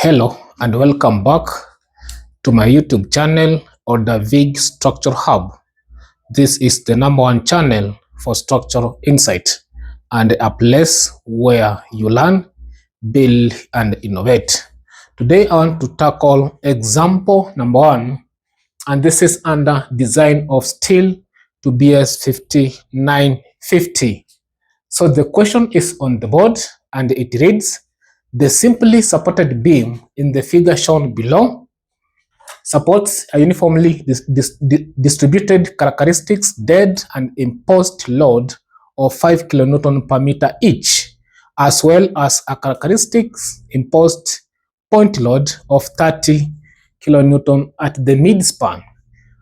Hello and welcome back to my YouTube channel or the VIG Structure Hub. This is the #1 channel for structural insight and a place where you learn, build and innovate. Today I want to tackle example #1, and this is under design of steel to BS 5950. So the question is on the board and it reads: the simply supported beam in the figure shown below supports a uniformly distributed characteristics dead and imposed load of 5 kN per meter each, as well as a characteristics imposed point load of 30 kN at the midspan,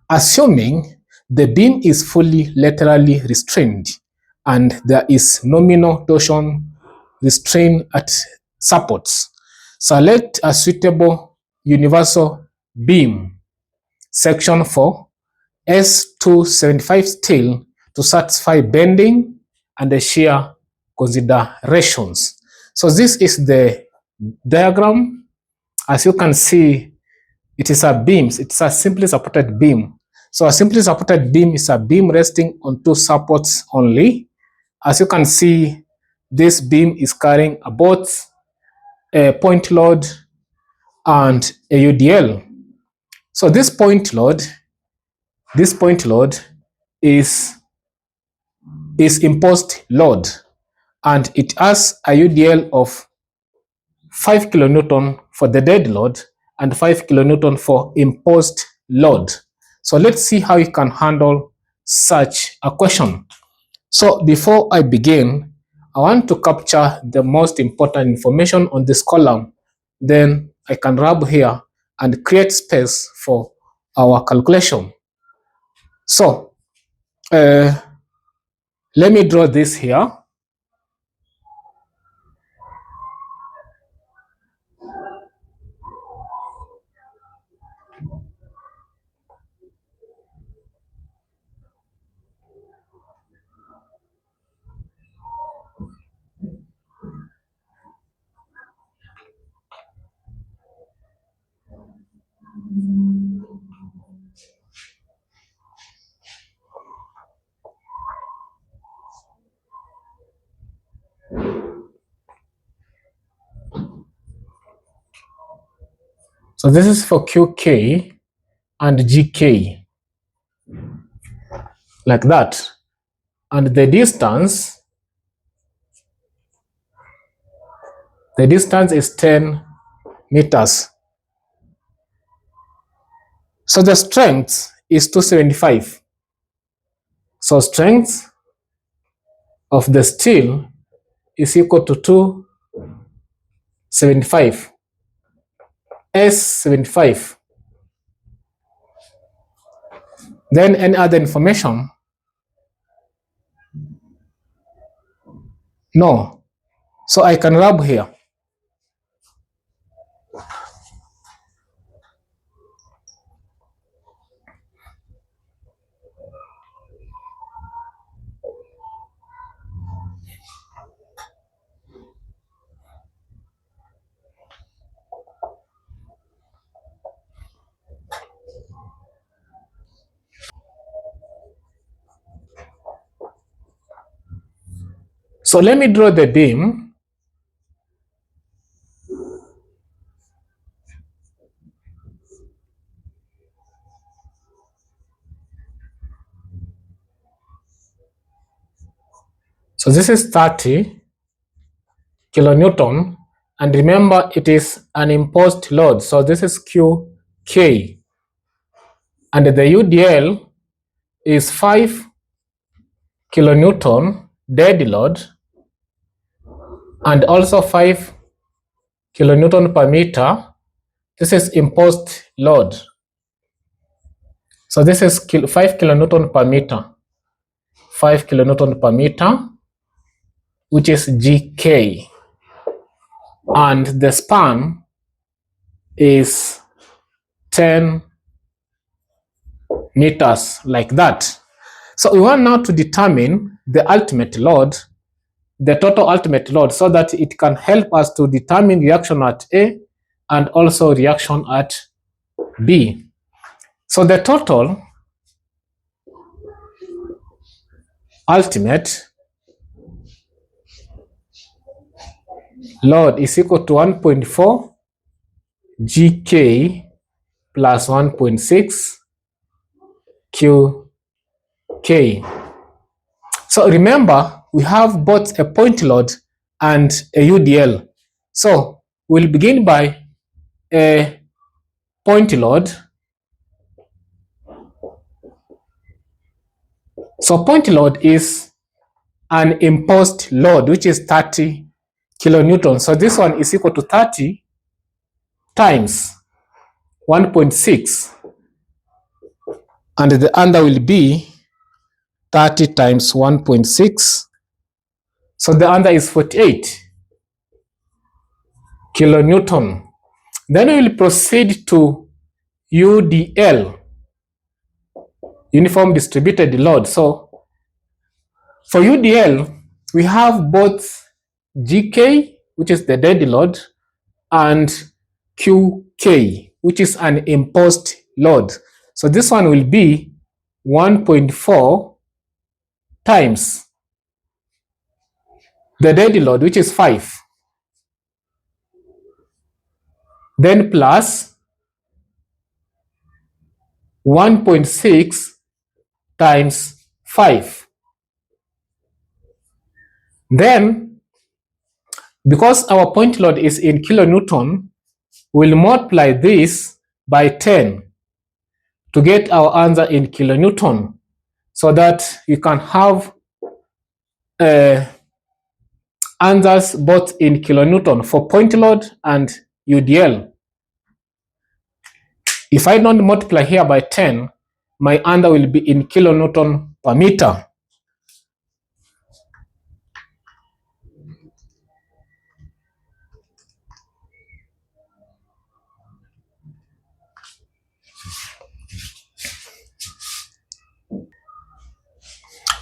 assuming the beam is fully laterally restrained and there is nominal torsion restraint at supports. Select a suitable universal beam. Section 4, S275 steel to satisfy bending and the shear considerations. So this is the diagram. As you can see, it is a beam. It's a simply supported beam. So a simply supported beam is a beam resting on two supports only. As you can see, this beam is carrying both a point load and a UDL. So this point load is imposed load, and it has a UDL of 5 kN for the dead load and 5 kN for imposed load. So let's see how you can handle such a question. So before I begin, I want to capture the most important information on this column. Then I can rub here and create space for our calculation. So let me draw this here. So this is for QK and GK, like that. And the distance is 10 meters. So the strength is 275. So strength of the steel is equal to 275. S75. Then any other information? No. So I can rub here. So let me draw the beam. So this is 30 kilonewton, and remember it is an imposed load. So this is QK, and the UDL is 5 kilonewton dead load and also 5 kilonewton per meter. This is imposed load. So this is 5 kilonewton per meter. 5 kilonewton per meter, which is GK. And the span is 10 meters, like that. So we want now to determine the ultimate load, the total ultimate load, so that it can help us to determine reaction at A, and also reaction at B. So the total ultimate load is equal to 1.4 GK plus 1.6 QK. So remember, we have both a point load and a UDL. So we'll begin by a point load. So point load is an imposed load, which is 30 kilonewtons. So this one is equal to 30 times 1.6, and the answer will be 30 times 1.6. So the answer is 48 kilonewton. Then we will proceed to UDL, uniform distributed load. So for UDL, we have both GK, which is the dead load, and QK, which is an imposed load. So this one will be 1.4 times the dead load, which is 5, then plus 1.6 times 5. Then, because our point load is in kilonewton, we'll multiply this by 10 to get our answer in kilonewton, so that you can have answers both in kilonewton for point load and UDL. If I don't multiply here by 10, my answer will be in kilonewton per meter.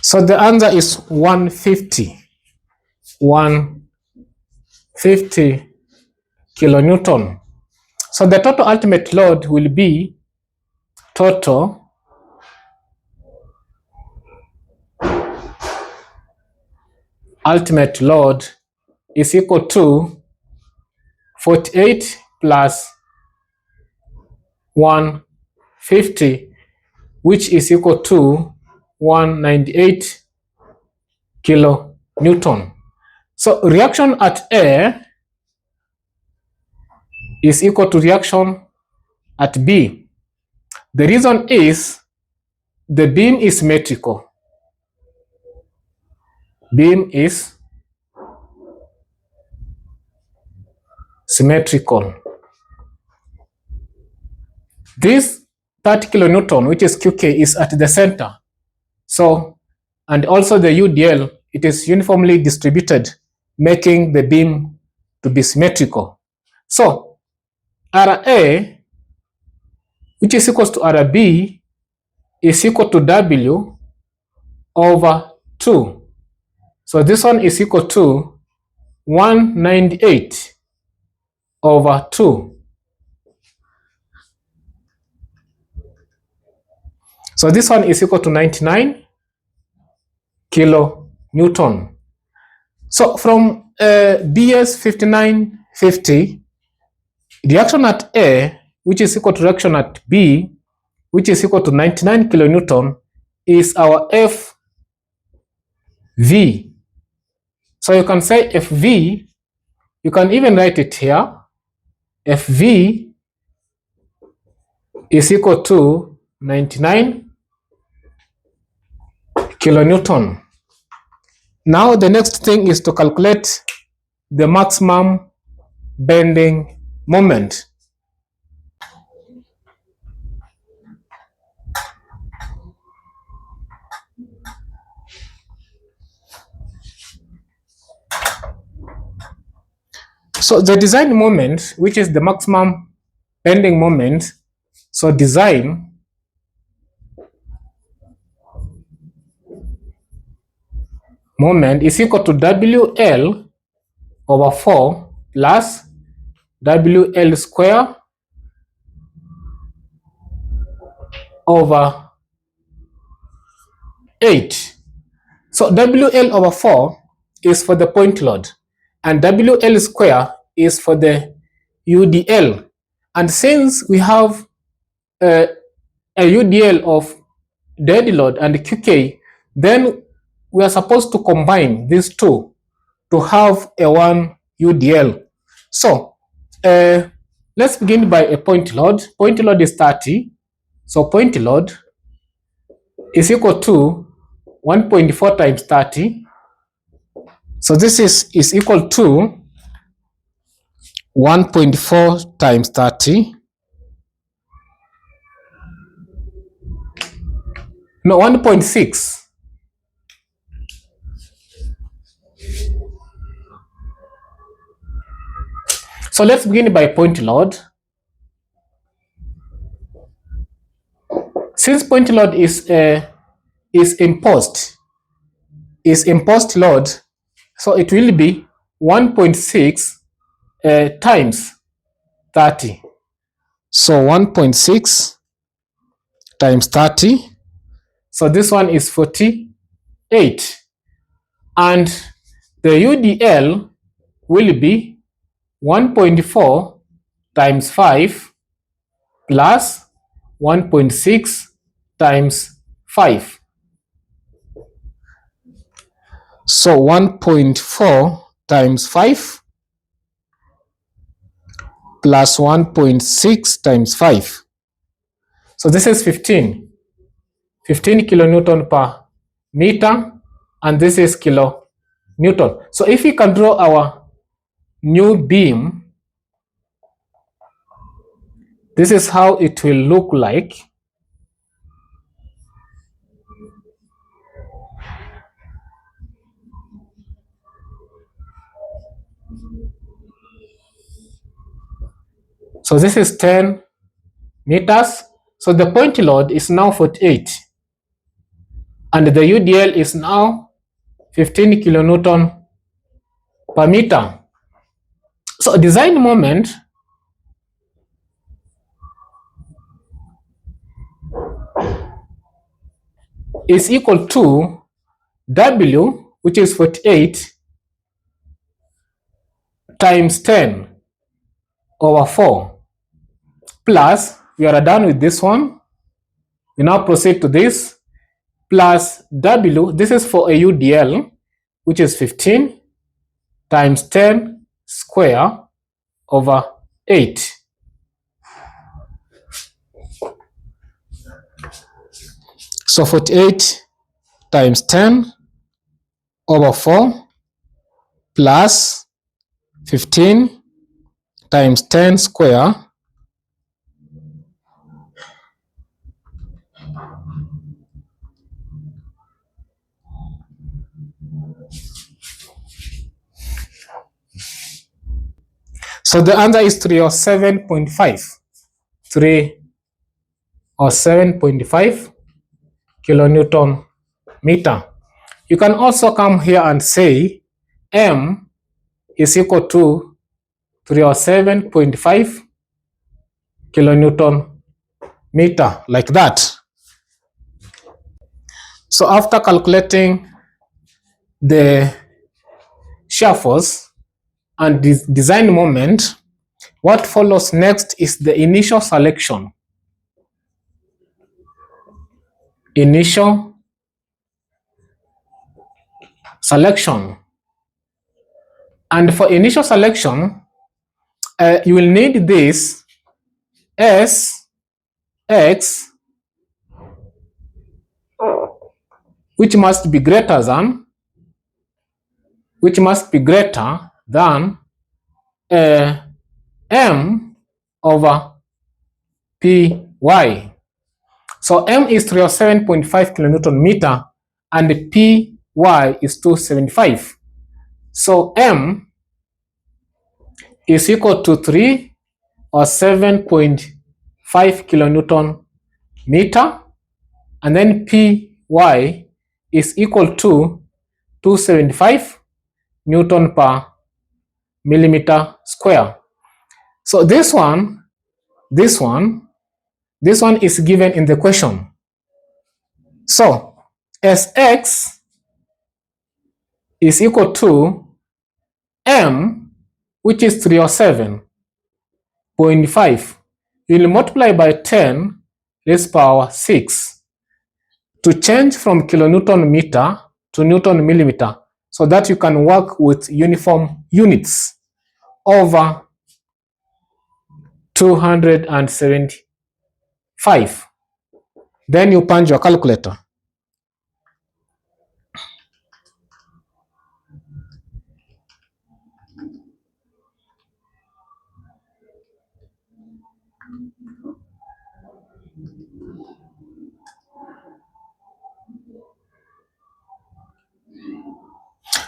So the answer is 150 kilonewton. So the total ultimate load will be total ultimate load is equal to 48 plus 150, which is equal to 198 kilonewton. So reaction at A is equal to reaction at B. The reason is the beam is symmetrical. Beam is symmetrical. This 30 kilonewton, which is QK, is at the center. So, and also the UDL, it is uniformly distributed, making the beam to be symmetrical. So, RA, which is equal to RB, is equal to W over 2. So this one is equal to 198 over 2. So this one is equal to 99 kilonewton. So from BS 5950, reaction at A, which is equal to reaction at B, which is equal to 99 kilonewton, is our FV. So you can say FV, you can even write it here. FV is equal to 99 kilonewton. Now the next thing is to calculate the maximum bending moment. So the design moment, which is the maximum bending moment, so design moment is equal to WL over 4 plus WL square over 8. So WL over 4 is for the point load, and WL square is for the UDL. And since we have a UDL of dead load and QK, then we are supposed to combine these two to have a one UDL. So let's begin by a point load. Point load is 30. So point load is equal to 1.4 times 30. So this is equal to 1.4 times 30. No, 1.6. So let's begin by point load. Since point load is imposed load, so it will be 1.6 times 30. So 1.6 times 30. So this one is 48. And the UDL will be 1.4 times 5 plus 1.6 times 5. So 1.4 times 5 plus 1.6 times 5. So this is 15 kilonewton per meter, and this is kilonewton. So if we can draw our new beam, this is how it will look like. So this is 10 meters. So the point load is now 48. And the UDL is now 15 kilonewton per meter. So design moment is equal to W, which is 48, times 10 over 4, plus, we are done with this one. We now proceed to this, plus W, this is for a UDL, which is 15 times 10 square over 8. So 48 times 10 over 4 plus 15 times 10 square So the answer is 307.5. 307.5 kilonewton meter. You can also come here and say M is equal to 307.5 kilonewton meter, like that. So after calculating the shear force and design moment, what follows next is the initial selection. Initial selection. And for initial selection, you will need this S, X, which must be greater than M over Py. So M is 307.5 kilonewton meter and Py is 275. So M is equal to 307.5 kilonewton meter, and then Py is equal to 275 Newton per millimeter square. So this one is given in the question. So Sx is equal to m, which is 307.5. You'll multiply by 10 raised power 6 to change from kilonewton meter to Newton millimeter, so that you can work with uniform units over 275. Then you punch your calculator.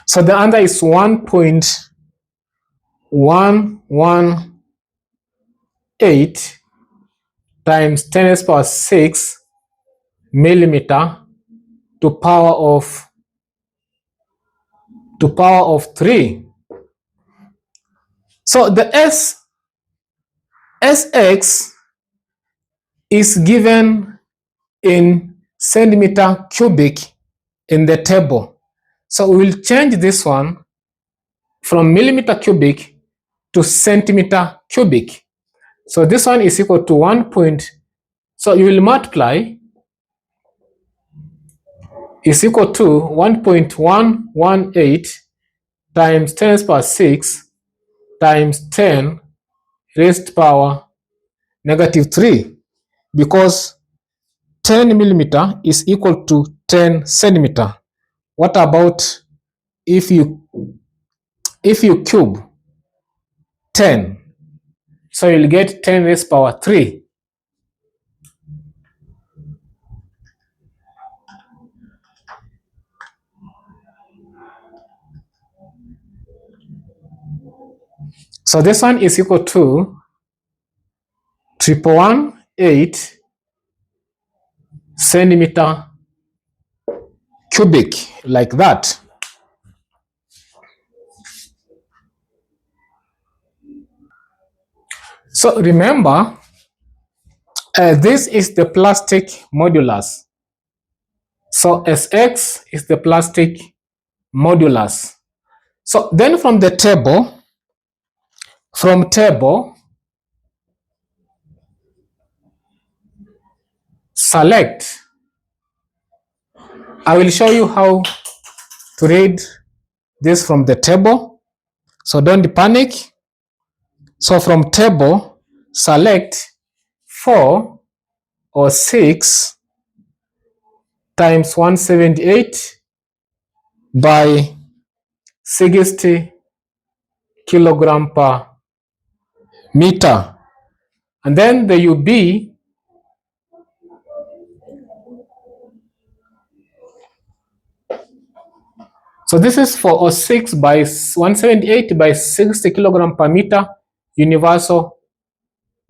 So the answer is 1.118 times 10 raised power 6 millimeter to power of 3. So the Sx is given in centimeter cubic in the table. So we will change this one from millimeter cubic to centimeter cubic. So this one is equal to 1. So you will multiply is equal to 1.118 times 10 raised power 6 times 10 raised power negative 3, because 10 millimeter is equal to 10 centimeter. What about if you cube 10? So you'll get 10 raised power 3. So this one is equal to 1,118 centimeter cubic, like that. So remember, this is the plastic modulus. So Sx is the plastic modulus. So then from table, select. I will show you how to read this from the table, so don't panic. So from table, select 4 or 6 times 178 by 60 kilogram per meter, and then the UB so this is 4 or 6 by 178 by 60 kilogram per meter universal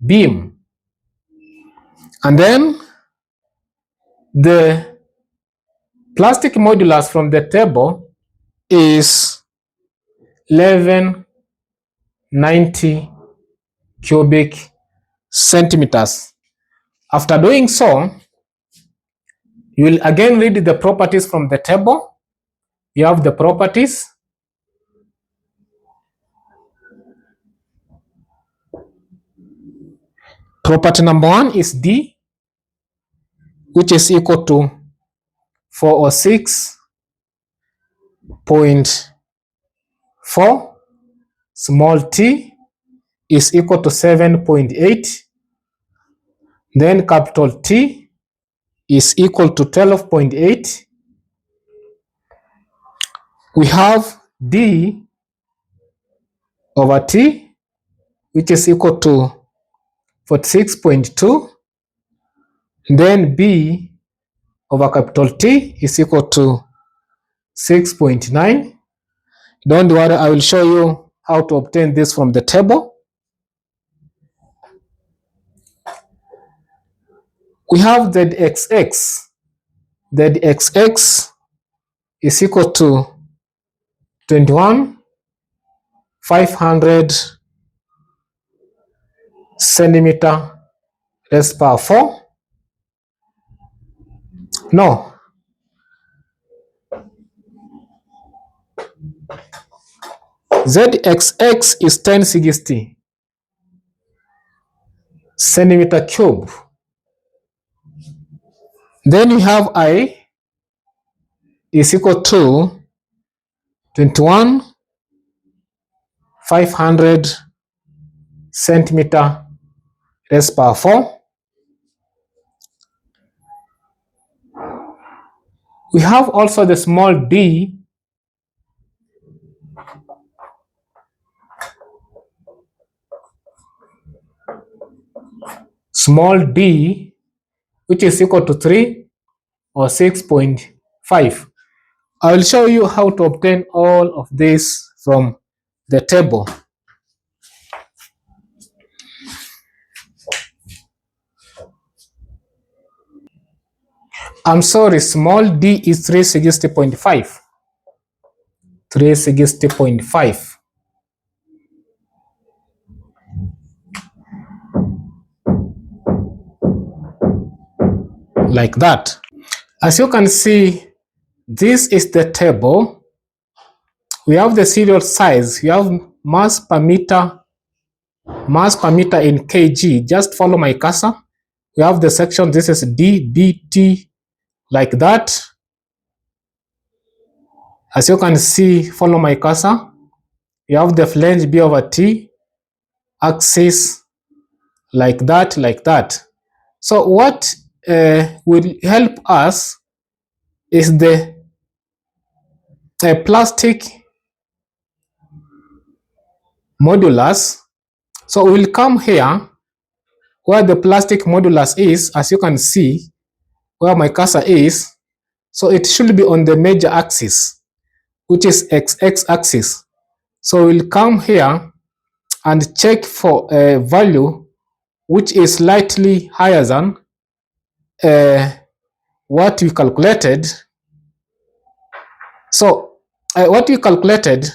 beam, and then the plastic modulus from the table is 1190 cubic centimeters. After doing so, you will again read the properties from the table. You have the properties. Property number 1 is D, which is equal to 406.4. Small t is equal to 7.8. Then capital T is equal to 12.8. We have D over T, which is equal to 46.2. Then B over capital T is equal to 6.9. Don't worry, I will show you how to obtain this from the table. We have ZXX. ZXX is equal to 21,500 centimeter raised power 4. No. ZXX is 1060 centimeter cube. Then we have I is equal to 21,500 centimeter raised power 4. We have also the small d, which is equal to 3 or 6.5. I will show you how to obtain all of this from the table. I'm sorry, small d is 360.5. 360.5. Like that. As you can see, this is the table. We have the serial size. We have mass per meter in kg. Just follow my cursor. We have the section. This is d, dt, like that. As you can see, follow my cursor. You have the flange b over t, axis, like that, like that. So what will help us is the plastic modulus. So we'll come here where the plastic modulus is, as you can see, where my cursor is. So it should be on the major axis, which is x axis. So we'll come here and check for a value which is slightly higher than what we calculated. So what we calculated,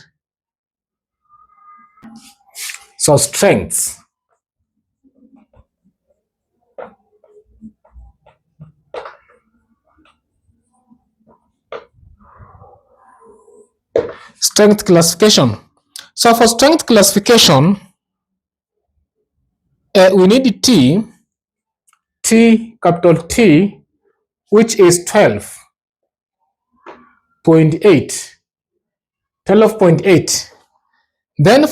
so strength. Strength classification. So for strength classification, we need T, capital T, which is 12.8. 12.8. Then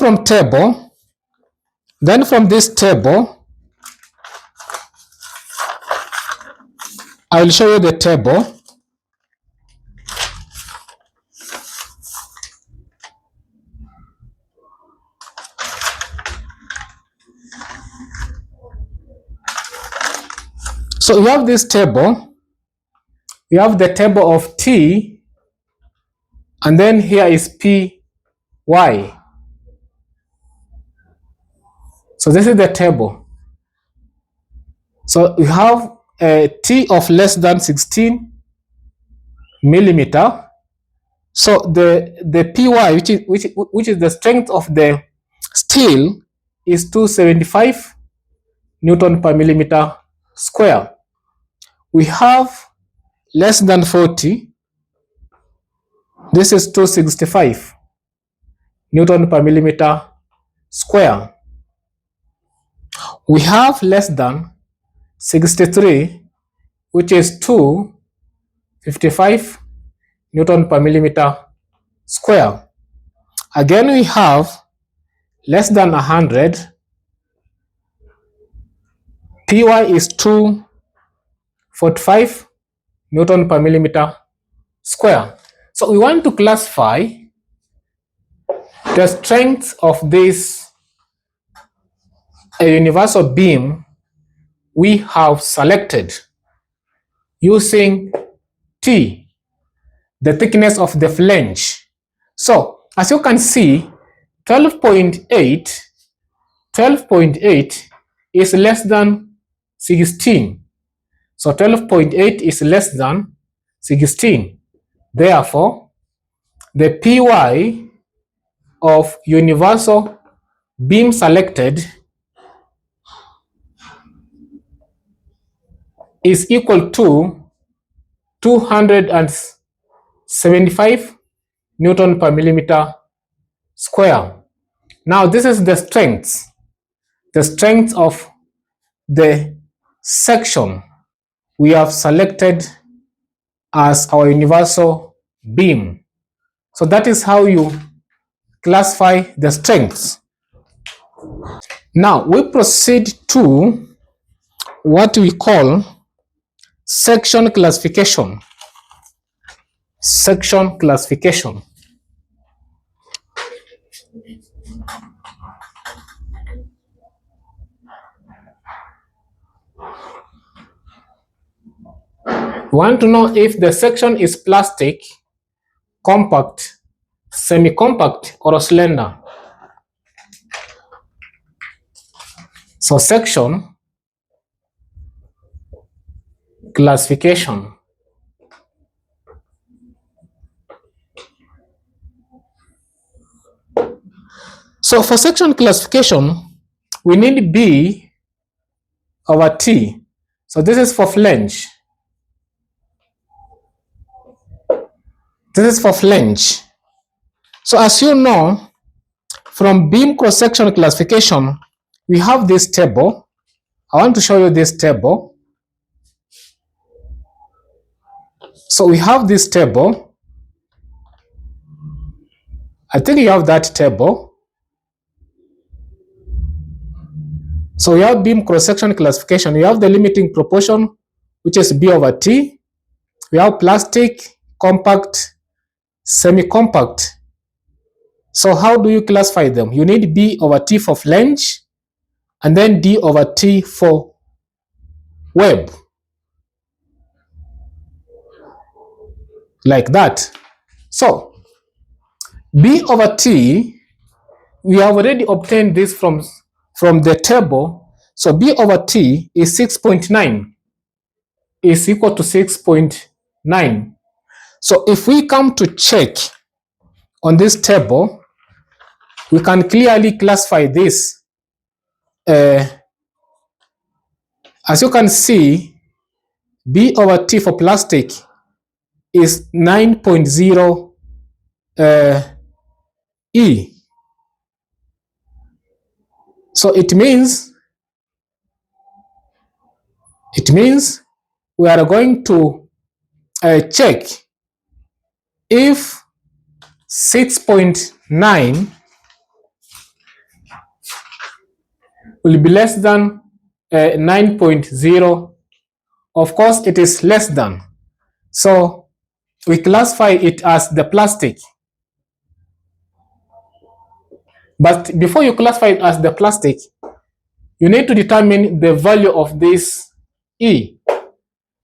from this table, I will show you the table. So we have this table. We have the table of T, and then here is PY. So this is the table. So we have a T of less than 16 millimeter. So the PY, which is the strength of the steel, is 275 Newton per millimeter square. We have less than 40. This is 265 Newton per millimeter square. We have less than 63, which is 255 Newton per millimeter square. Again, we have less than 100. PY is 245 Newton per millimeter square. So we want to classify the strength of this universal beam we have selected using T, the thickness of the flange. So as you can see, 12.8 is less than 16. So 12.8 is less than 16. Therefore, the PY of universal beam selected is equal to 275 Newton per millimeter square. Now this is the strength of the section we have selected as our universal beam. So that is how you classify the strengths. Now we proceed to what we call section classification. Section classification. We want to know if the section is plastic, compact, semi-compact, or slender. So section classification. So for section classification, we need B over T. So this is for flange. This is for flange. So as you know, from beam cross-section classification, we have this table. I want to show you this table. So we have this table. I think you have that table. So we have beam cross-section classification. We have the limiting proportion, which is B over T. We have plastic, compact, semi-compact. So how do you classify them? You need B over T for flange, and then D over T for web. Like that. So B over T, we have already obtained this from the table. So B over T is 6.9, is equal to 6.9. So if we come to check on this table, we can clearly classify this. As you can see, B over T for plastic is 9.0 E. So it means we are going to check if 6.9 will be less than 9.0. Of course, it is less than. So we classify it as the plastic. But before you classify it as the plastic, you need to determine the value of this E.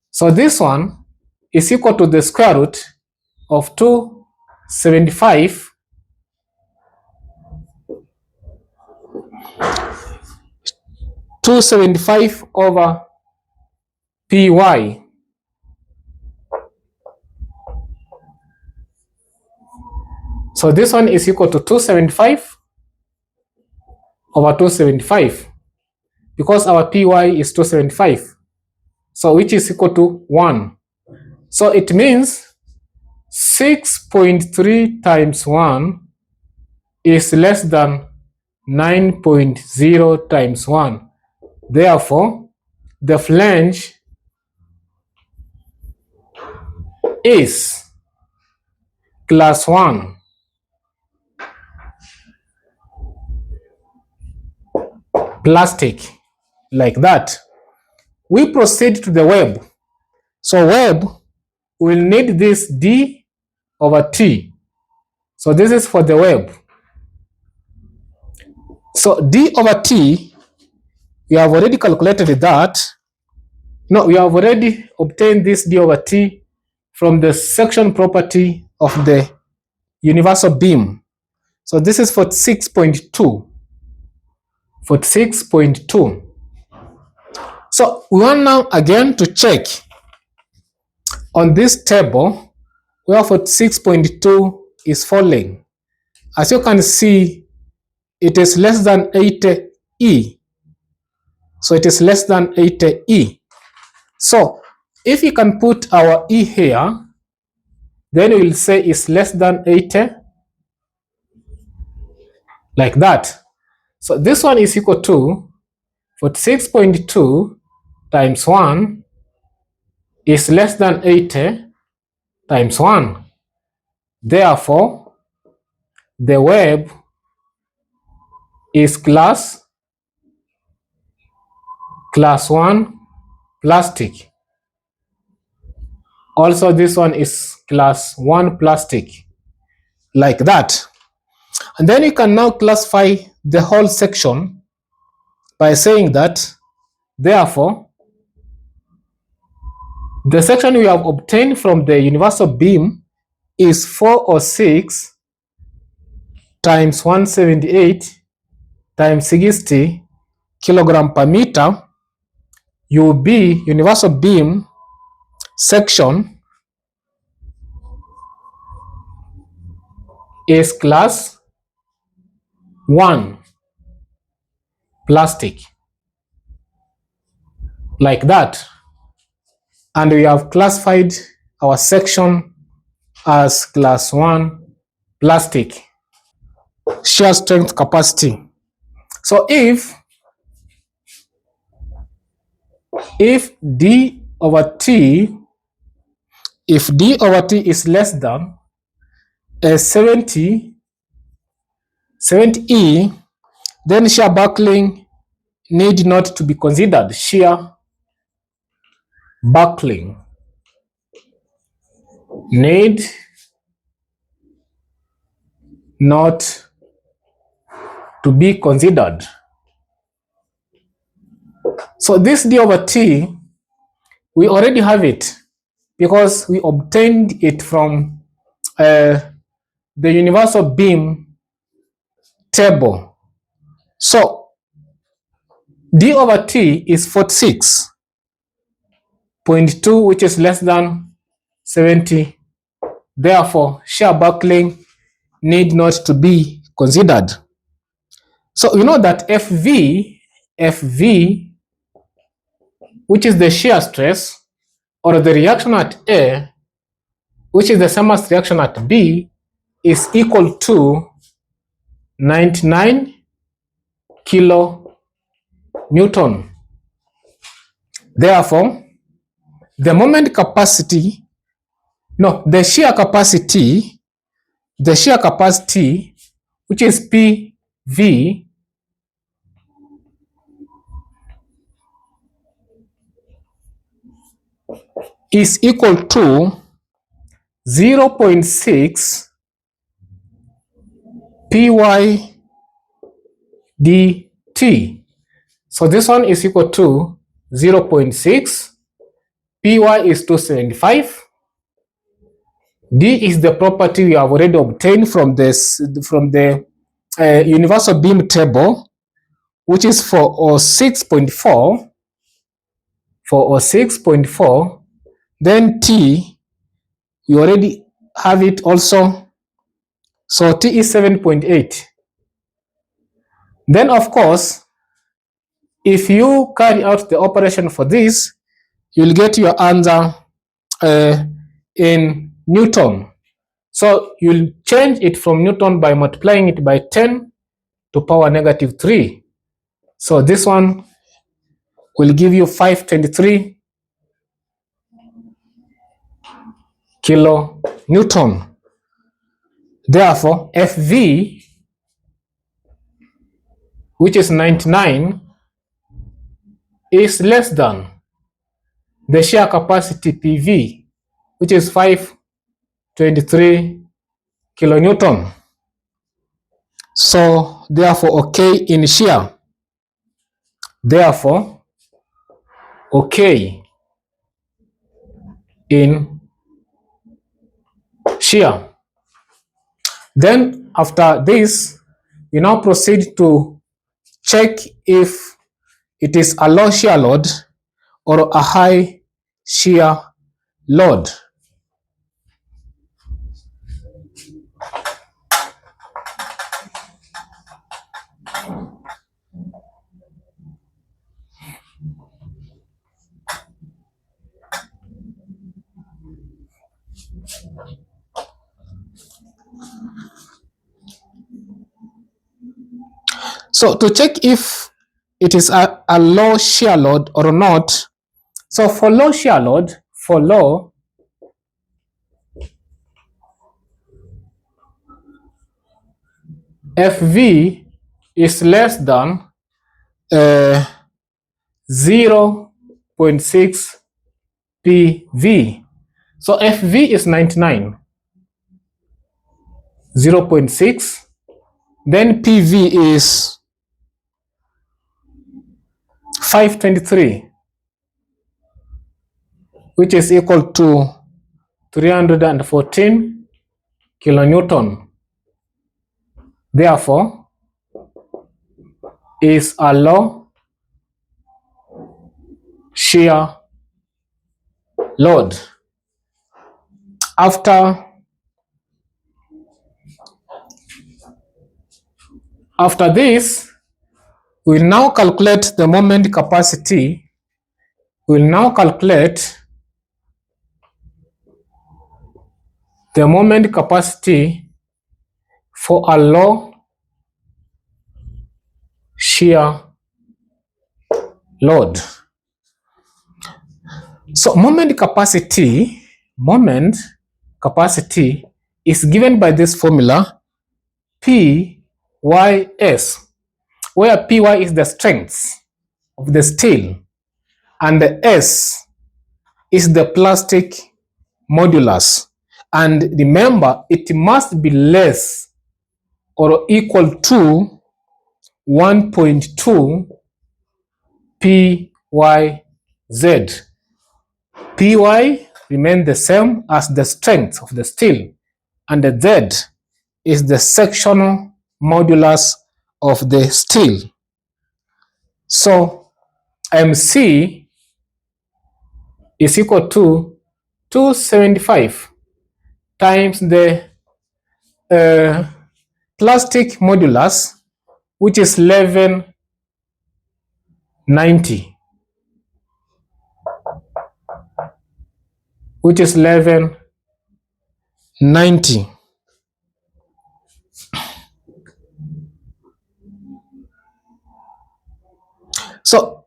So this one is equal to the square root of 275 over PY. So this one is equal to 275 over 275, because our PY is 275. So which is equal to 1. So it means 6.3 times 1 is less than 9.0 times 1. Therefore, the flange is class 1. Plastic, like that. We proceed to the web. So web will need this D over T. So this is for the web. So D over T, we have already calculated that. No, we have already obtained this D over T from the section property of the universal beam. So this is 46.2. 46.2. So we want now again to check on this table where 46.2 is falling. As you can see, it is less than 80 E. So it is less than 80 E. So if we can put our E here, then we'll say it's less than 80, like that. So this one is equal to 46.2 times 1 is less than 80 times 1. Therefore, the web is class 1 plastic. Also, this one is class 1 plastic, like that. And then you can now classify the whole section by saying that, therefore, the section we have obtained from the universal beam is 406 times 178 times 60 kilogram per meter. UB, universal beam section, is class 1 plastic, like that. And we have classified our section as class 1 plastic. Shear strength capacity. So if D over T, if D over T is less than 70 E, then shear buckling need not to be considered. Shear buckling need not to be considered. So this D over T, we already have it because we obtained it from the universal beam table. So D over T is 46.2, which is less than 70. Therefore, shear buckling need not to be considered. So you know that FV, which is the shear stress, or the reaction at A, which is the same as reaction at B, is equal to 99 kilo Newton. Therefore, the moment capacity, no, the shear capacity, which is PV, is equal to 0.6 py dt. So this one is equal to 0.6, py is 275, d is the property we have already obtained from the universal beam table, which is 406.4. Then T, we already have it also, so T is 7.8. Then of course, if you carry out the operation for this, you'll get your answer in Newton. So you'll change it from Newton by multiplying it by 10 to power negative 3. So this one will give you 523 kilo Newton. Therefore, FV, which is 99, is less than the shear capacity PV, which is 523 kilonewton. So therefore, okay in shear. Therefore, okay in shear. Then after this, we now proceed to check if it is a low shear load or a high shear load. So to check if it is a low shear load or not, so for low shear load, for low, FV is less than 0.6 PV. So FV is 99, 0.6. Then PV is 523, which is equal to 314 kilonewton. Therefore, is a low shear load. After this, we'll now calculate the moment capacity. We'll now calculate the moment capacity for a low shear load. So moment capacity is given by this formula PYS, where PY is the strength of the steel and the S is the plastic modulus. And remember, it must be less or equal to 1.2 PYZ. PY remains the same as the strength of the steel, and the Z is the sectional modulus of the steel. So MC is equal to 275 times the plastic modulus, which is 1190, So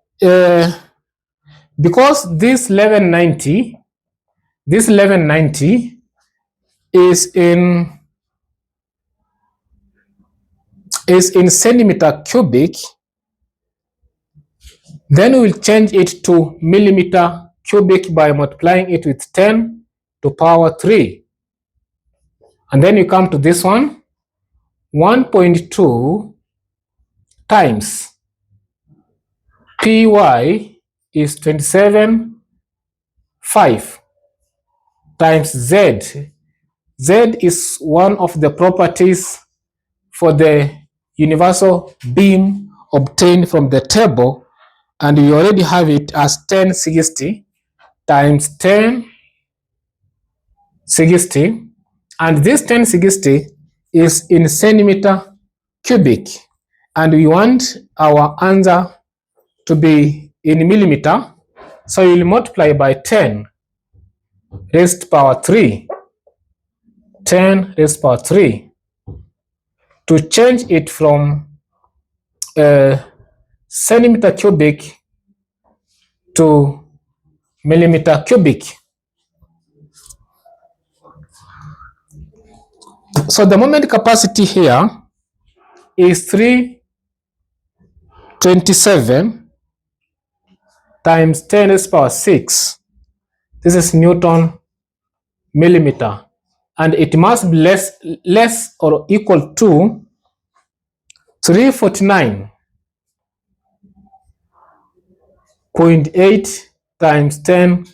because this 1190 is in centimeter cubic, then we'll change it to millimeter cubic by multiplying it with 10 to power 3. And then you come to this one, 1.2 times PY is 27.5 times Z. Z is one of the properties for the universal beam obtained from the table, and we already have it as 1060 times 1060, and this 1060 is in centimeter cubic, and we want our answer to be in millimeter, so you'll multiply by 10 raised to power 3, 10 raised to power 3, to change it from centimeter cubic to millimeter cubic. So the moment capacity here is 327 times 10 raised to power 6. This is Newton millimeter, and it must be less or equal to 349.8 times 10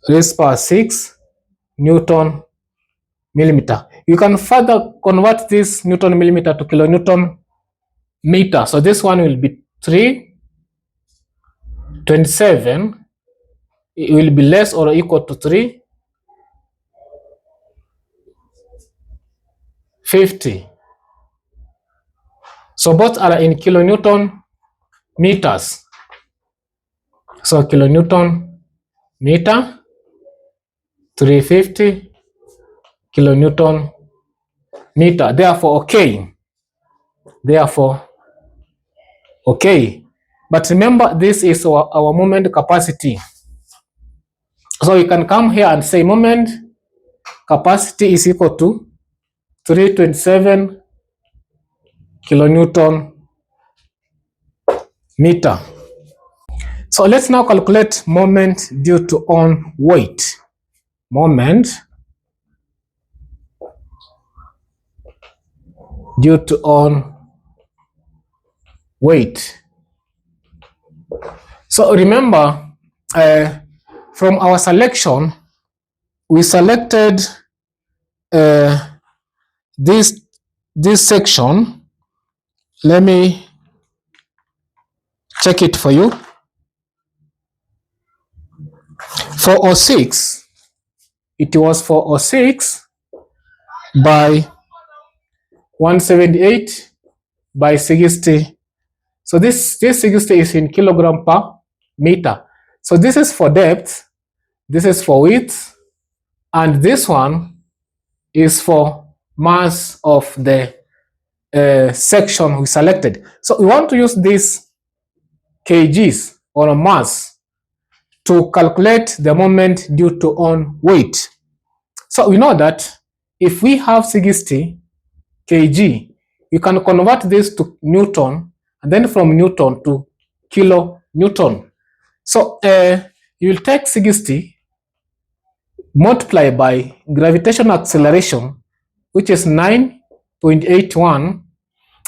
raised to power 6 Newton millimeter. You can further convert this Newton millimeter to kilonewton meter. So this one will be 327. It will be less or equal to 350. So both are in kilonewton meters. So kilonewton meter, 350 kilonewton meter. Therefore, okay. Therefore, okay. But remember, this is our moment capacity. So you can come here and say moment capacity is equal to 327 kilonewton meter. So let's now calculate moment due to on weight. Moment due to on weight. So remember, from our selection, we selected this section. Let me check it for you. 406. It was 406 by 178 by 60. So this 60 is in kilogram per meter. So this is for depth, this is for width, and this one is for mass of the section we selected. So we want to use these kgs or mass to calculate the moment due to on weight. So we know that if we have 60 kg, you can convert this to Newton, and then from Newton to kilonewton. So you will take 60 multiply by gravitational acceleration, which is 9.81,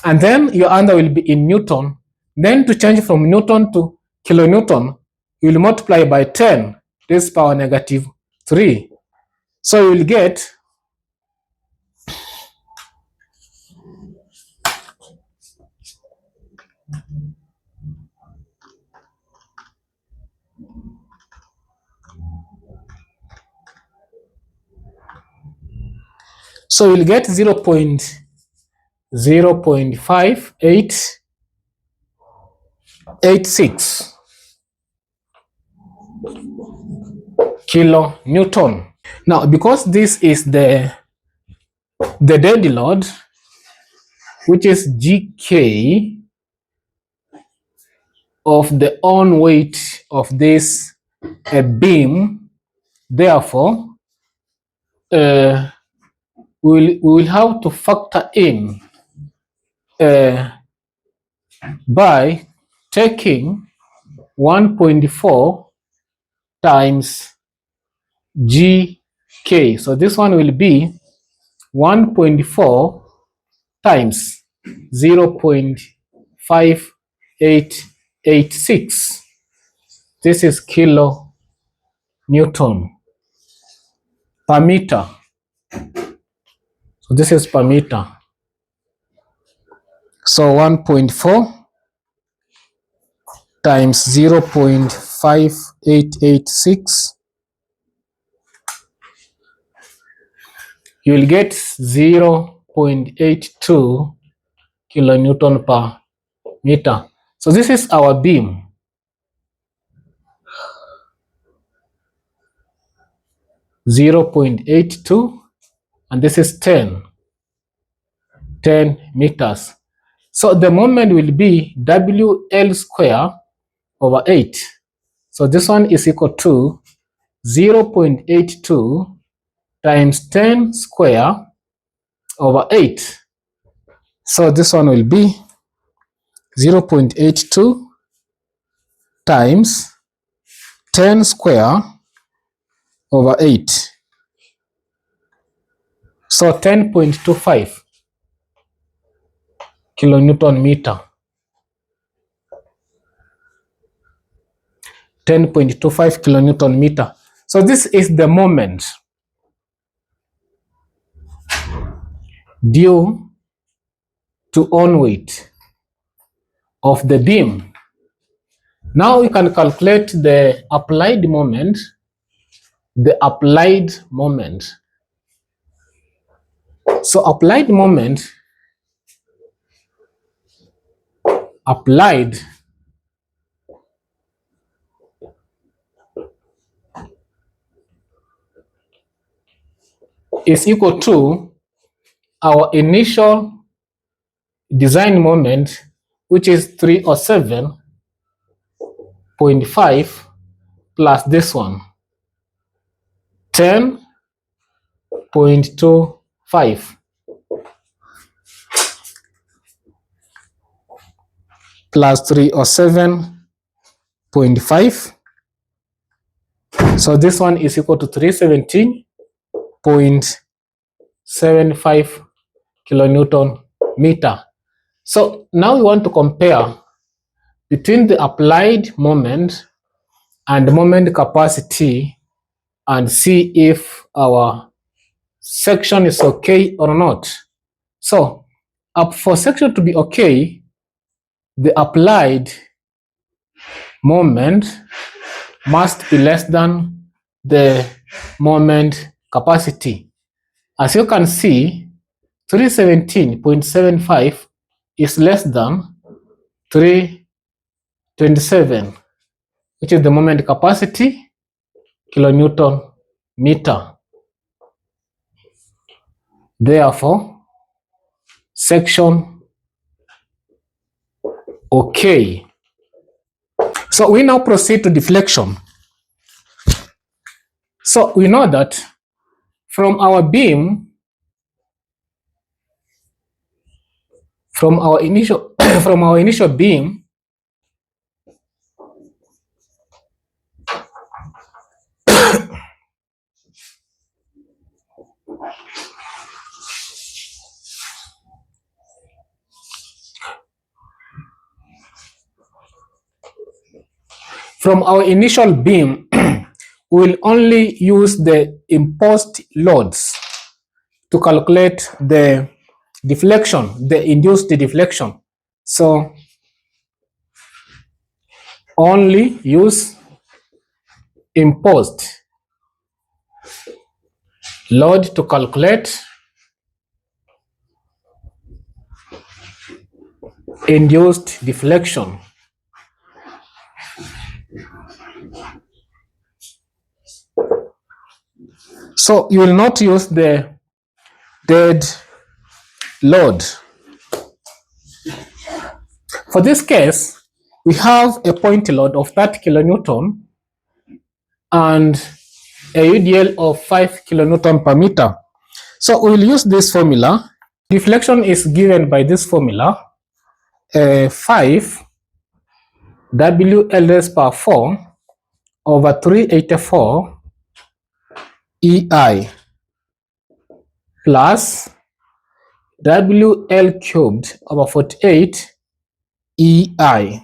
and then your answer will be in Newton. Then to change from Newton to kilonewton, you will multiply by 10 raised to power negative 3. So you will get so you'll get 0.5886 kilonewton. Now, because this is the dead load, which is GK of the on weight of this beam, therefore, we will have to factor in by taking 1.4 times GK. So this one will be 1.4 times 0.5886. This is kilo Newton per meter. So this is per meter. So 1.4 times 0.5886, you will get 0.82 kilonewton per meter. So this is our beam. .82, and this is 10 meters. So the moment will be WL square over 8. So this one is equal to 0.82 times 10 square over 8. So this one will be 0.82 times 10 square over 8. So 10.25 kilonewton meter. 10.25 kilonewton meter. So this is the moment due to on weight of the beam. Now we can calculate the applied moment. The applied moment. So applied moment, applied is equal to our initial design moment, which is 307.5 plus this one, 10.25 plus 307.5. So this one is equal to 317.75 kilonewton meter. So now we want to compare between the applied moment and the moment capacity and see if our section is okay or not. So for section to be okay, the applied moment must be less than the moment capacity. As you can see, 317.75 is less than 327, which is the moment capacity, kilonewton meter. Therefore, section okay. So we now proceed to deflection. So we know that from our beam, from our initial beam, we'll only use the imposed loads to calculate the deflection, the induced deflection. So only use imposed load to calculate induced deflection. So you will not use the dead load. For this case, we have a point load of 30 kilonewton and a UDL of 5 kilonewton per meter. So we will use this formula. Deflection is given by this formula, 5 WL raised power 4 over 384 EI plus WL cubed over 48 EI.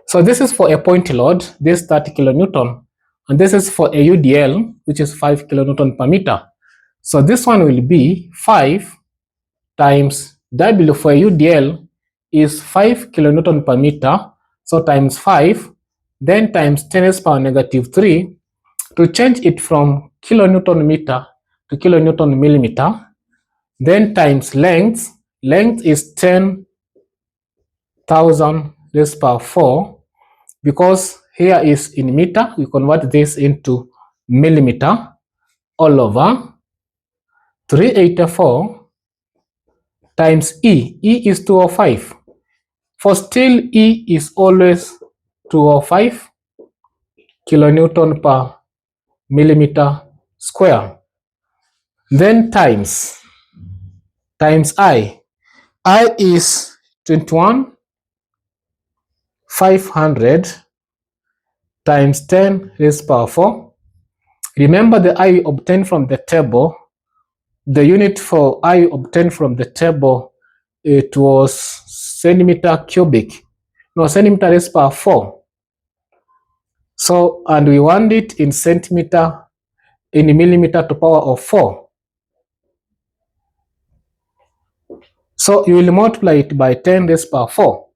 So this is for a point load, this 30 kilonewton, and this is for a UDL, which is 5 kilonewton per meter. So this one will be 5 times W for a UDL is 5 kilonewton per meter, so times 5, then times 10 raised power negative 3 to change it from kilonewton meter to kilonewton millimeter, then times length. Length is 10,000 raised power 4. Because here is in meter, we convert this into millimeter, all over 384 times E. E is 205. For steel, E is always 205 kilonewton per millimeter square. Then times I. I is 21,500 times 10 raised power 4. Remember the I obtained from the table. The unit for I obtained from the table, it was centimeter cubic. No, centimeter raised power 4. So, and we want it in centimeter, in millimeter to power of 4. So you will multiply it by 10 raised power 4.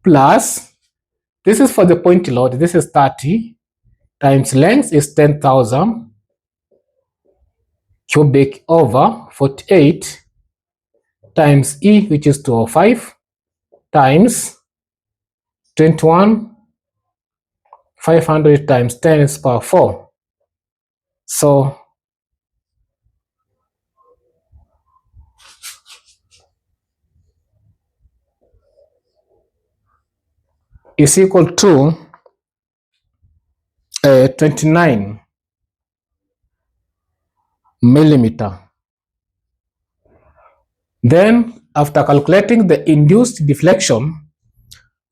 Plus, this is for the point load, this is 30, times length is 10,000 cubic over 48 times E, which is 205, times 21,500 times 10 raised power 4. So is equal to 29 millimeter. Then after calculating the induced deflection,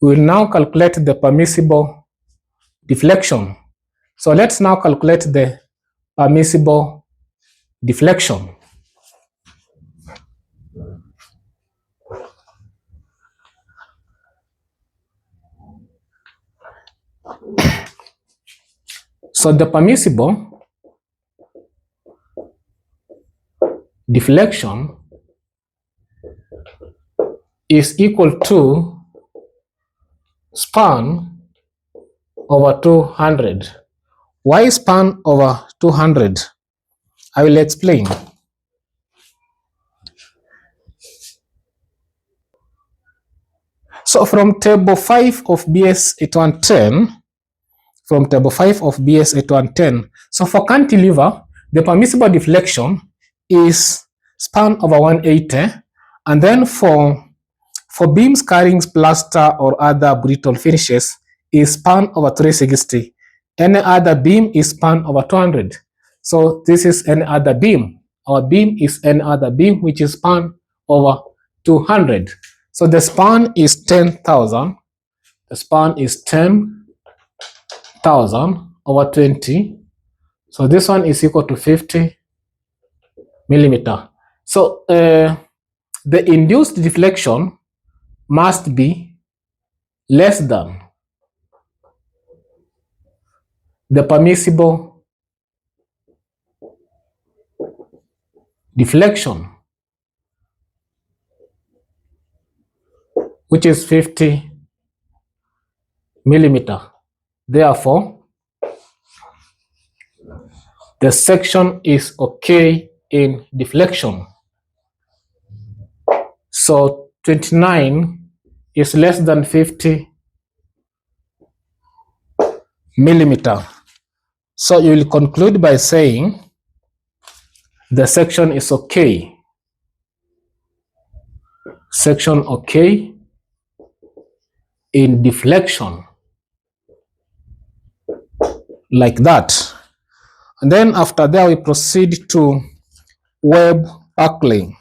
we will now calculate the permissible deflection. So let's now calculate the permissible deflection. So the permissible deflection is equal to span over 200. Why span over 200? I will explain. So from table 5 of BS 8110, so for cantilever, the permissible deflection is span over 180, and then for beams carrying plaster or other brittle finishes is span over 360. Any other beam is span over 200. So this is any other beam. Our beam is any other beam which is span over 200. So the span is 10,000. The span is 10,000 over 20. So this one is equal to 50 millimeter. So the induced deflection must be less than the permissible deflection, which is 50 millimeter. Therefore, the section is okay in deflection. So 29 is less than 50 millimeter. So you will conclude by saying the section is okay. Section okay in deflection, like that. And then after that, we proceed to web buckling.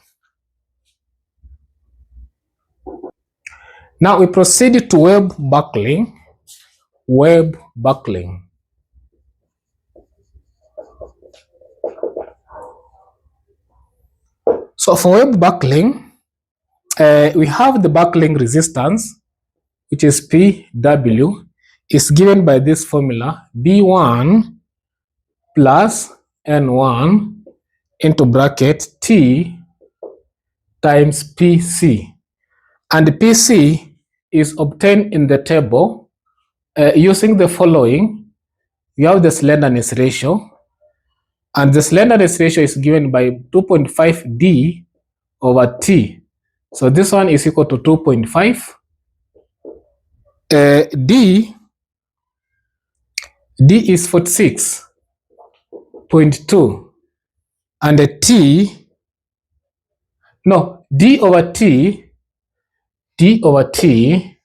Now we proceed to web buckling. Web buckling. So for web buckling, we have the buckling resistance, which is PW, is given by this formula, B1 plus N1 into bracket T times PC. And PC is obtained in the table using the following. We have the slenderness ratio, and the slenderness ratio is given by 2.5 D over T. So this one is equal to 2.5. D is 46.2, and the D over T,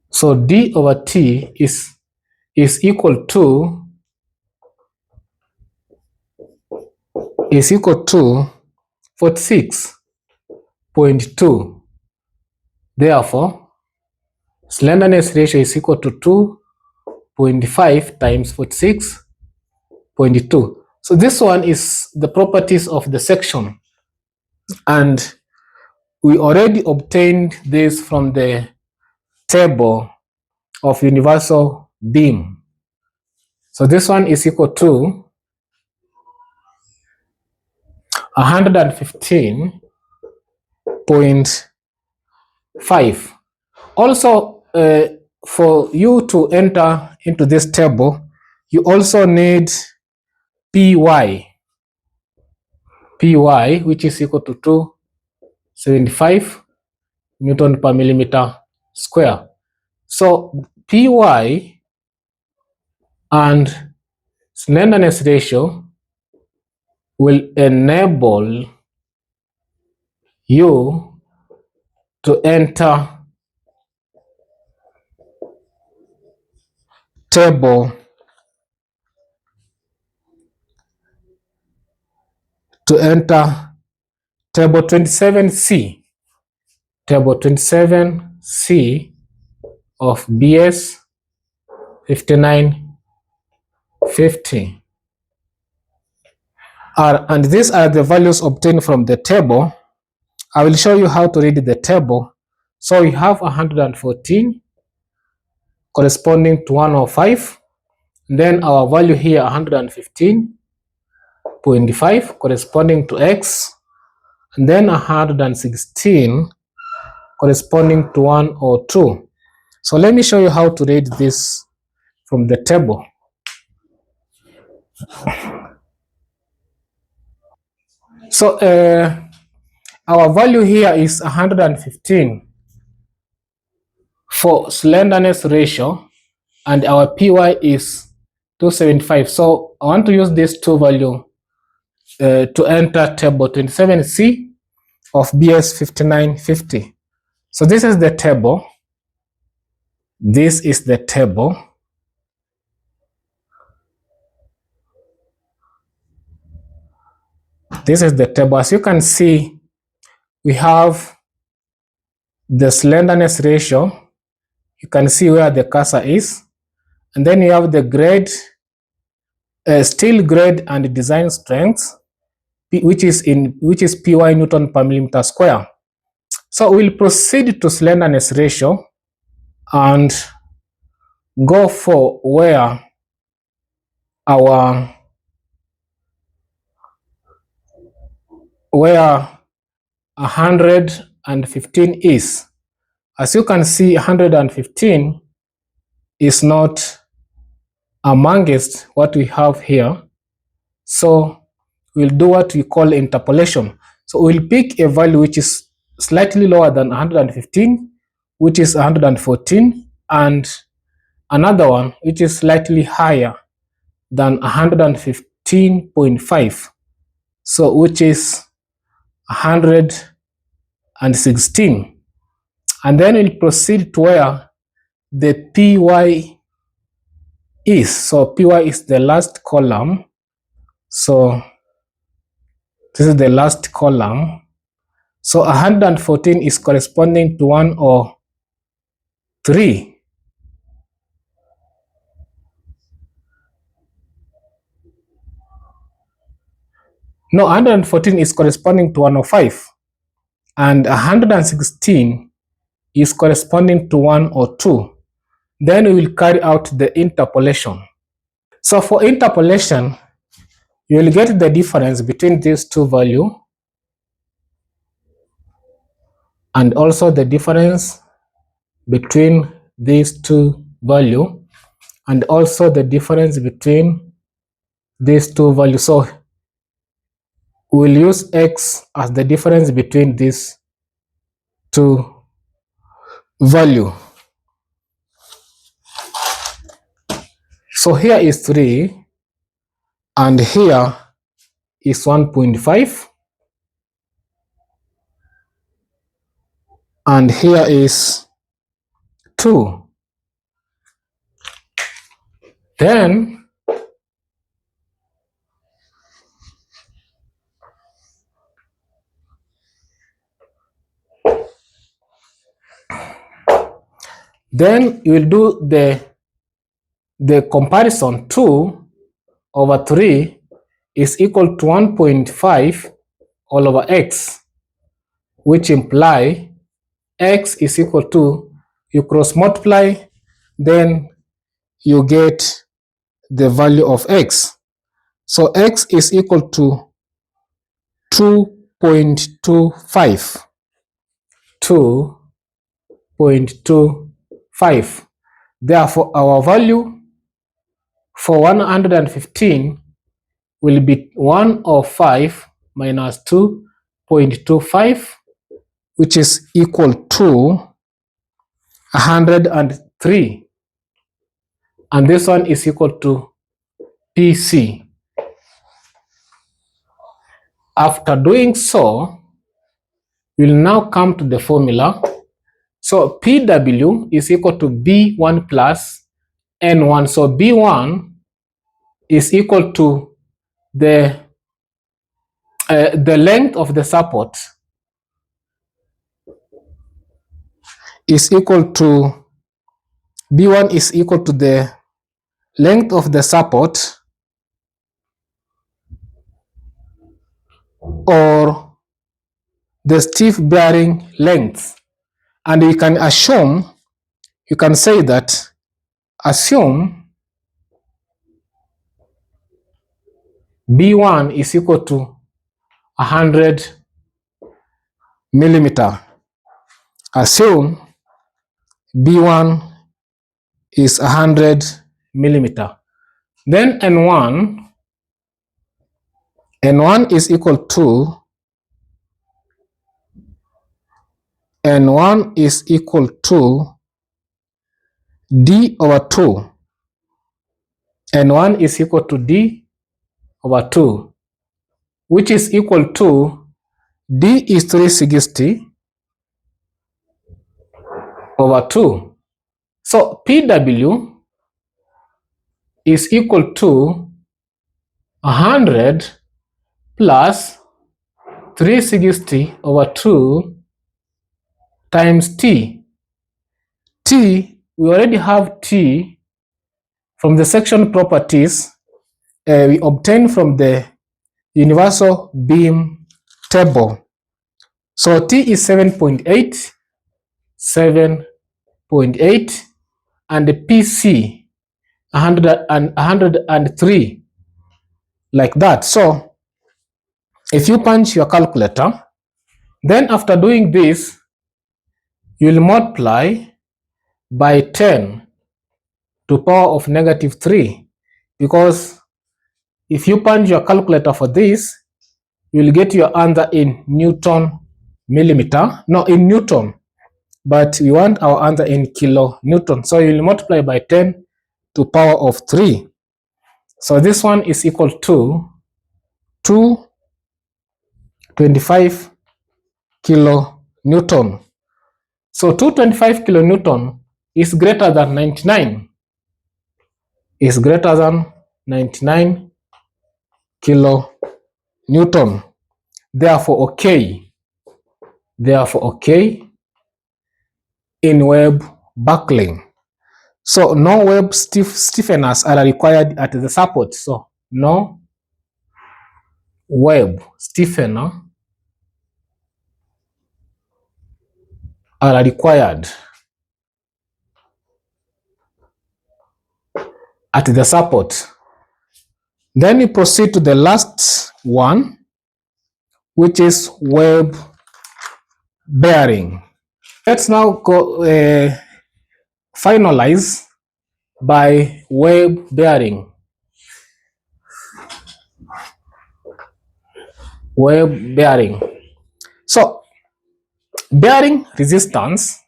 so D over T is equal to 46.2. Therefore, slenderness ratio is equal to 2.5 times 46.2. So this one is the properties of the section, and we already obtained this from the table of universal beam. So this one is equal to 115.5. Also, for you to enter into this table, you also need Py, which is equal to 275 Newton per millimeter square. So Py and slenderness ratio will enable you to enter table 27C, table 27C of BS 5950. And these are the values obtained from the table. I will show you how to read the table. So we have 114 corresponding to 105. Then our value here 115.5 corresponding to X. And then 116 corresponding to 102. So let me show you how to read this from the table. So our value here is 115 for slenderness ratio, and our PY is 275. So I want to use these two values to enter table 27C of BS 5950. So this is the table. This is the table. This is the table. As you can see, we have the slenderness ratio. You can see where the cursor is. And then you have the grade, steel grade and design strength, which is PY Newton per millimeter square. So we'll proceed to slenderness ratio and go for where our 115 is. As you can see, 115 is not amongst what we have here. So we'll do what we call interpolation. So we'll pick a value which is slightly lower than 115, which is 114, and another one which is slightly higher than 115.5, so which is 116. And then we'll proceed to where the PY is. So PY is the last column. So this is the last column. So 114 is corresponding to 103. No, 114 is corresponding to 105. And 116 is corresponding to 102. Then we will carry out the interpolation. So for interpolation, you will get the difference between these two values and also the difference between these two values and also the difference between these two values. So we'll use X as the difference between these two values. So here is 3 and here is 1.5 and here is 2. Then you will do the comparison. 2 over 3 is equal to 1.5 all over X, which imply X is equal to, you cross multiply, then you get the value of X. So X is equal to 2.25. 2.25. Therefore, our value for 115 will be 105 minus 2.25, which is equal to 103. and this one is equal to PC. After doing so, we'll now come to the formula. So PW is equal to B1 plus N1. So B1 is equal to the length of the support is equal to B1 is equal to the length of the support or the stiff bearing length. And you can say that assume B1 is equal to 100 millimeter. Assume B1 is 100 millimeter. Then N1 is equal to D over 2. N1 is equal to D over 2, which is equal to D is 360 over 2. So PW is equal to 100 plus 360 over 2 times T. T, we already have T from the section properties we obtained from the universal beam table. So T is 7.8, and the PC 103, like that. So if you punch your calculator, then after doing this, you'll multiply by 10 to power of -3, because if you punch your calculator for this, you'll get your answer in Newton millimeter, no, in Newton, but we want our answer in kilonewton. So you'll multiply by 10 to power of 3. So this one is equal to 225 kilonewton. So 225 kilonewton is greater than 99. Is greater than 99 kilonewton. Therefore, okay. In web buckling. So no web stiffeners are required at the support. So no web stiffener are required at the support. Then we proceed to the last one, which is web bearing. Let's now go finalize by web bearing. Web bearing. So bearing resistance,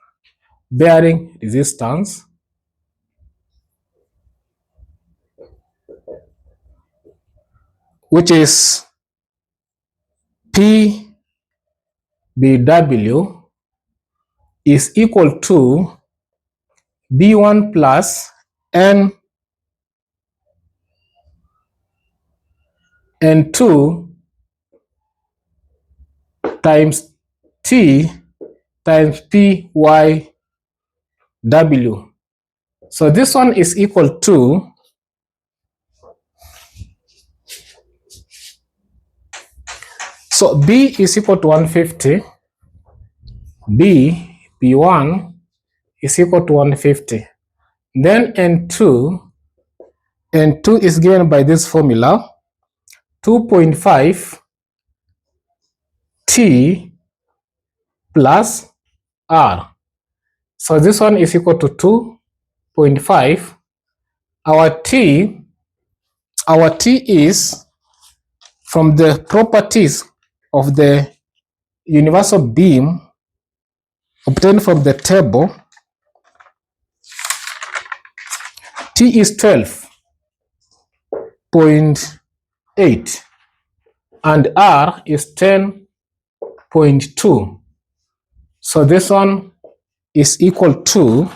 which is PBW is equal to B1 plus N2 times T times PYW. So this one is equal to so B is equal to 150. B1 is equal to 150. Then N2 is given by this formula 2.5 T plus R. So this one is equal to 2.5. Our T is from the properties of the universal beam obtained from the table. T is 12.8 and R is 10.2. So this one is equal to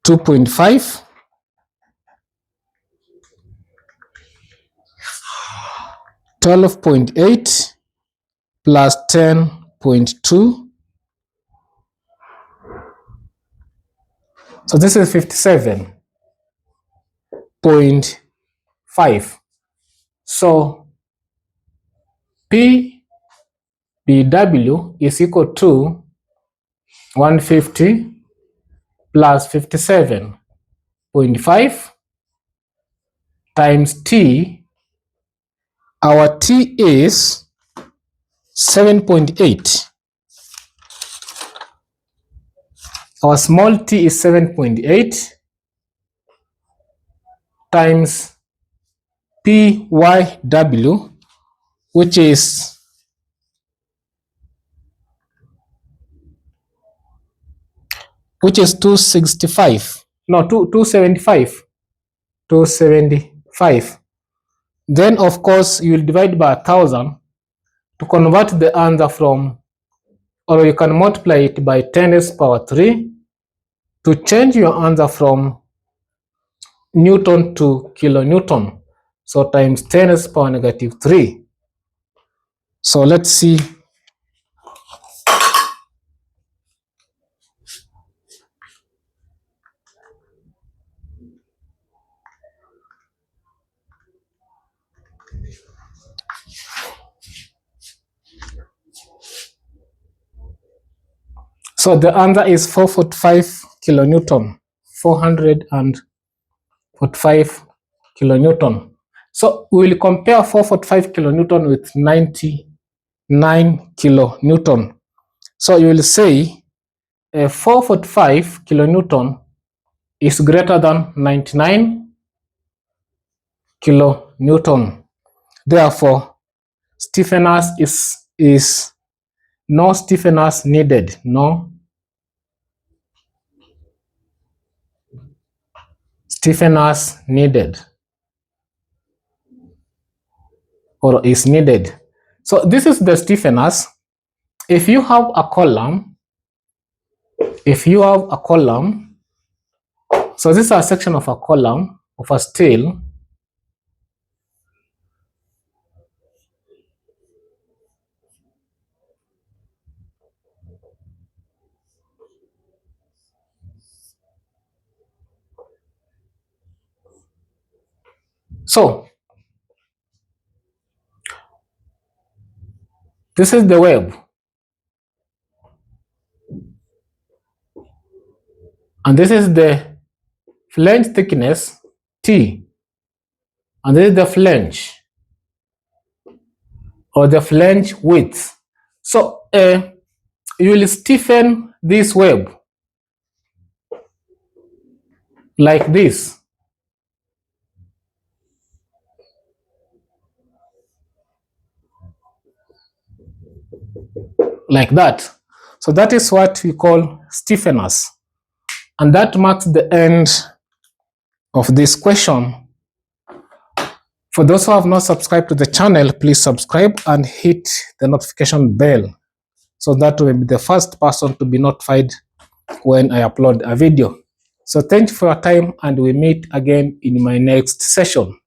2.5 12.8 plus 10.2. So this is 57.5. So PBW is equal to 150 plus 57.5 times T. Our T is 7.8. Our small t is 7.8 times PYW, which is 265. No, 275. 275. Then, of course, you will divide by 1,000 to convert the answer from, or you can multiply it by 10 raised to power 3 to change your answer from Newton to kilonewton. So times 10 raised to power negative 3. So let's see. So the answer is 445 kilonewton. 445 kilonewton. So we will compare 445 kilonewton with 99 kilonewton. So you will say 445 kilonewton is greater than 99 kilonewton. Therefore, stiffeners is no stiffeners needed. No stiffeners needed or is needed. So this is the stiffeners. If you have a column, so this is a section of a column of a steel. So this is the web, and this is the flange thickness T, and this is the flange or the flange width. So you will stiffen this web like this. Like that. So that is what we call stiffeners. And that marks the end of this question. For those who have not subscribed to the channel, please subscribe and hit the notification bell so that you will be the first person to be notified when I upload a video. So thank you for your time, and we meet again in my next session.